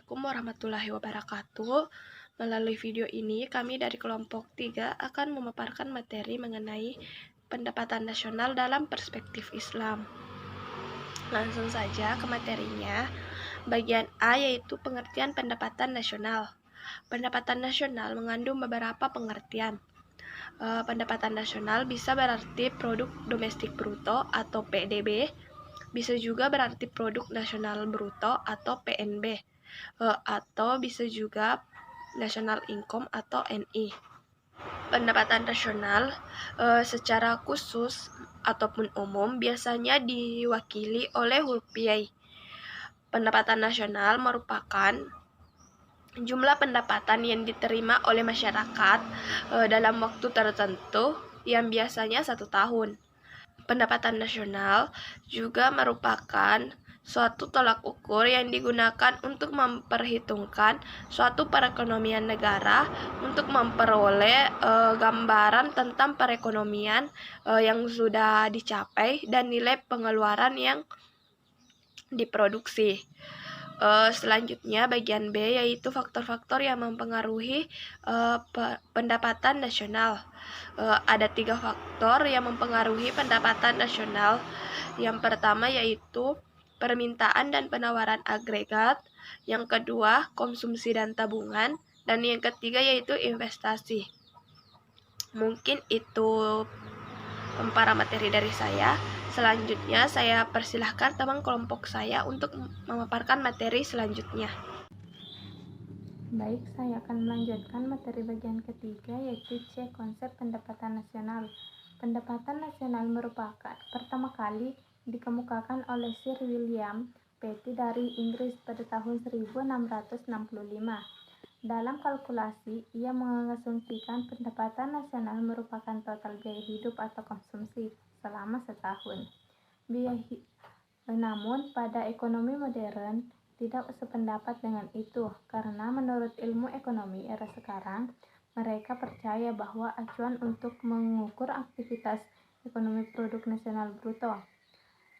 Assalamualaikum warahmatullahi wabarakatuh. Melalui video ini, kami dari kelompok 3 akan memaparkan materi mengenai pendapatan nasional dalam perspektif Islam. Langsung saja ke materinya. Bagian A yaitu pengertian pendapatan nasional. Pendapatan nasional mengandung beberapa pengertian. Pendapatan nasional bisa berarti produk domestik bruto atau PDB, bisa juga berarti produk nasional bruto atau PNB, atau bisa juga national income atau NI. Pendapatan nasional secara khusus ataupun umum biasanya diwakili oleh huruf Y. Pendapatan nasional merupakan jumlah pendapatan yang diterima oleh masyarakat dalam waktu tertentu yang biasanya 1 tahun. Pendapatan nasional juga merupakan suatu tolak ukur yang digunakan untuk memperhitungkan suatu perekonomian negara untuk memperoleh gambaran tentang perekonomian yang sudah dicapai dan nilai pengeluaran yang diproduksi. Selanjutnya bagian B yaitu faktor-faktor yang mempengaruhi pendapatan nasional. Ada 3 faktor yang mempengaruhi pendapatan nasional. Yang pertama yaitu permintaan dan penawaran agregat, yang kedua konsumsi dan tabungan, dan yang ketiga yaitu investasi. Mungkin itu para materi dari saya. Selanjutnya saya persilahkan teman kelompok saya untuk memaparkan materi selanjutnya. Baik, saya akan melanjutkan materi bagian ketiga yaitu C. Konsep pendapatan nasional. Pendapatan nasional merupakan pertama kali dikemukakan oleh Sir William Petty dari Inggris pada tahun 1665. Dalam kalkulasi, ia mengasumsikan pendapatan nasional merupakan total biaya hidup atau konsumsi selama setahun. Namun, pada ekonomi modern, tidak sependapat dengan itu, karena menurut ilmu ekonomi era sekarang, mereka percaya bahwa acuan untuk mengukur aktivitas ekonomi produk nasional bruto.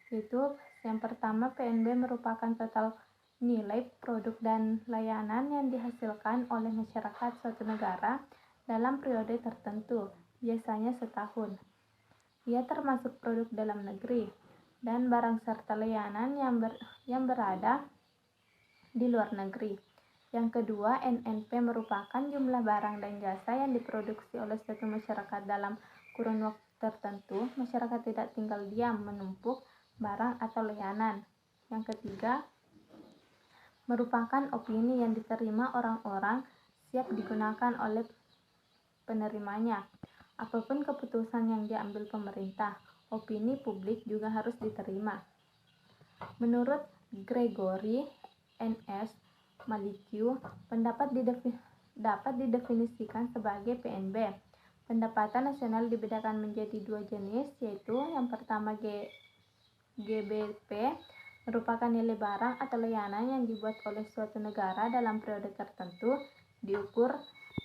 Itu yang pertama, PNB merupakan total nilai produk dan layanan yang dihasilkan oleh masyarakat suatu negara dalam periode tertentu, biasanya setahun. Ia termasuk produk dalam negeri dan barang serta layanan yang berada di luar negeri. Yang kedua, NNP merupakan jumlah barang dan jasa yang diproduksi oleh suatu masyarakat dalam kurun waktu tertentu. Masyarakat tidak tinggal diam menumpuk barang atau layanan. Yang ketiga, merupakan opini yang diterima orang-orang siap digunakan oleh penerimanya. Apapun keputusan yang diambil pemerintah, opini publik juga harus diterima. Menurut Gregory N.S. Malikiu, dapat didefinisikan sebagai PNB. Pendapatan nasional dibedakan menjadi 2 jenis, yaitu yang pertama GBP merupakan nilai barang atau layanan yang dibuat oleh suatu negara dalam periode tertentu, diukur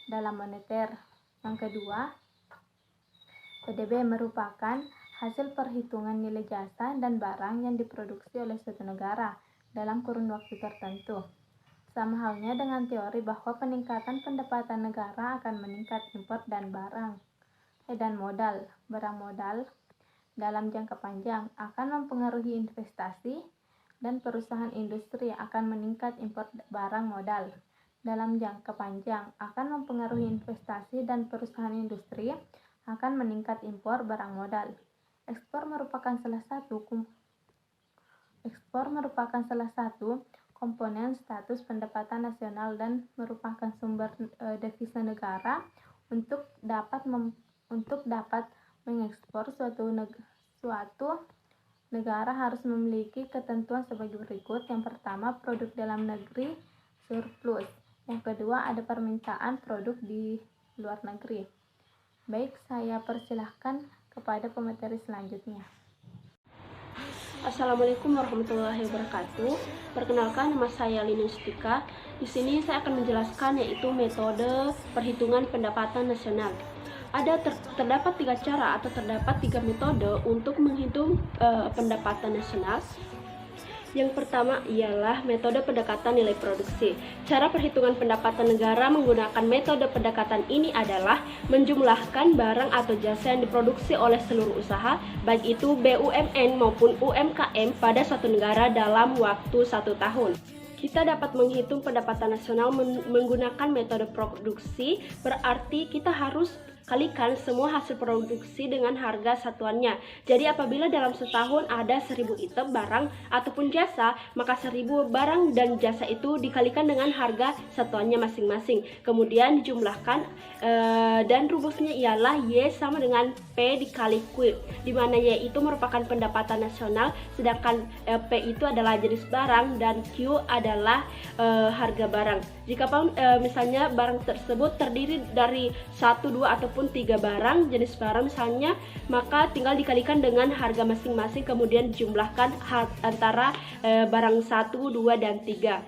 dalam moneter. Yang kedua, PDB merupakan hasil perhitungan nilai jasa dan barang yang diproduksi oleh suatu negara dalam kurun waktu tertentu. Sama halnya dengan teori bahwa peningkatan pendapatan negara akan meningkat impor dan modal. Barang modal dalam jangka panjang akan mempengaruhi investasi dan perusahaan industri akan meningkat impor barang modal. Dalam jangka panjang akan mempengaruhi investasi dan perusahaan industri akan meningkat impor barang modal. Ekspor merupakan salah satu komponen status pendapatan nasional dan merupakan sumber devisa negara. Untuk dapat mengekspor suatu negara harus memiliki ketentuan sebagai berikut. Yang pertama, produk dalam negeri surplus. Yang kedua, ada permintaan produk di luar negeri. Baik, saya persilahkan kepada pemateri selanjutnya. Assalamualaikum warahmatullahi wabarakatuh. Perkenalkan, nama saya Lina Stika. Di sini saya akan menjelaskan yaitu metode perhitungan pendapatan nasional. Terdapat 3 cara atau terdapat 3 metode untuk menghitung pendapatan nasional. Yang pertama ialah metode pendekatan nilai produksi. Cara perhitungan pendapatan negara menggunakan metode pendekatan ini adalah menjumlahkan barang atau jasa yang diproduksi oleh seluruh usaha, baik itu BUMN maupun UMKM pada suatu negara dalam waktu 1 tahun. Kita dapat menghitung pendapatan nasional menggunakan metode produksi, berarti kita harus kalikan semua hasil produksi dengan harga satuannya. Jadi apabila dalam setahun ada 1000 item barang ataupun jasa, maka 1000 barang dan jasa itu dikalikan dengan harga satuannya masing-masing. Kemudian dijumlahkan dan rumusnya ialah Y sama dengan P dikali Q, di mana Y itu merupakan pendapatan nasional, sedangkan P itu adalah jenis barang dan Q adalah harga barang. Jika misalnya barang tersebut terdiri dari 1, 2 ataupun 3 barang, jenis barang misalnya, maka tinggal dikalikan dengan harga masing-masing, kemudian dijumlahkan antara barang 1, 2, dan 3.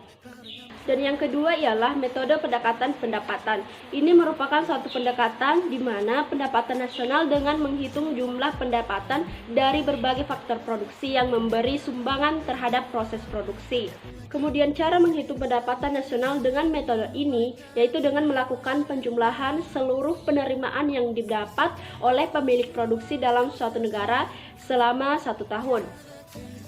Dan yang kedua ialah metode pendekatan pendapatan. Ini merupakan suatu pendekatan di mana pendapatan nasional dengan menghitung jumlah pendapatan dari berbagai faktor produksi yang memberi sumbangan terhadap proses produksi. Kemudian cara menghitung pendapatan nasional dengan metode ini yaitu dengan melakukan penjumlahan seluruh penerimaan yang didapat oleh pemilik produksi dalam suatu negara selama 1 tahun.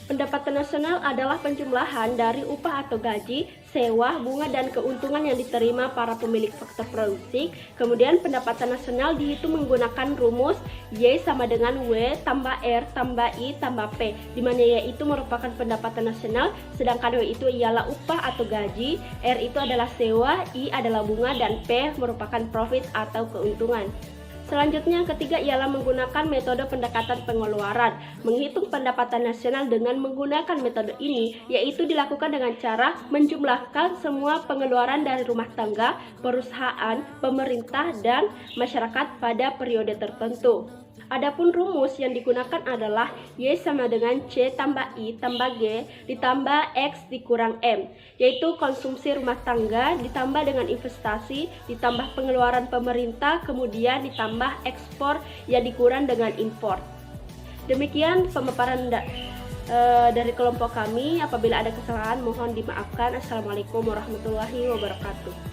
Pendapatan nasional adalah penjumlahan dari upah atau gaji, sewa, bunga, dan keuntungan yang diterima para pemilik faktor produksi. Kemudian pendapatan nasional dihitung menggunakan rumus Y sama dengan W tambah R tambah I tambah P, di mana Y itu merupakan pendapatan nasional, sedangkan W itu ialah upah atau gaji, R itu adalah sewa, I adalah bunga, dan P merupakan profit atau keuntungan. Selanjutnya yang ketiga ialah menggunakan metode pendekatan pengeluaran. Menghitung pendapatan nasional dengan menggunakan metode ini yaitu dilakukan dengan cara menjumlahkan semua pengeluaran dari rumah tangga, perusahaan, pemerintah, dan masyarakat pada periode tertentu. Adapun rumus yang digunakan adalah Y sama dengan C tambah I tambah G ditambah X dikurang M, yaitu konsumsi rumah tangga ditambah dengan investasi ditambah pengeluaran pemerintah kemudian ditambah ekspor yang dikurang dengan impor. Demikian pemaparan dari kelompok kami. Apabila ada kesalahan mohon dimaafkan. Assalamualaikum warahmatullahi wabarakatuh.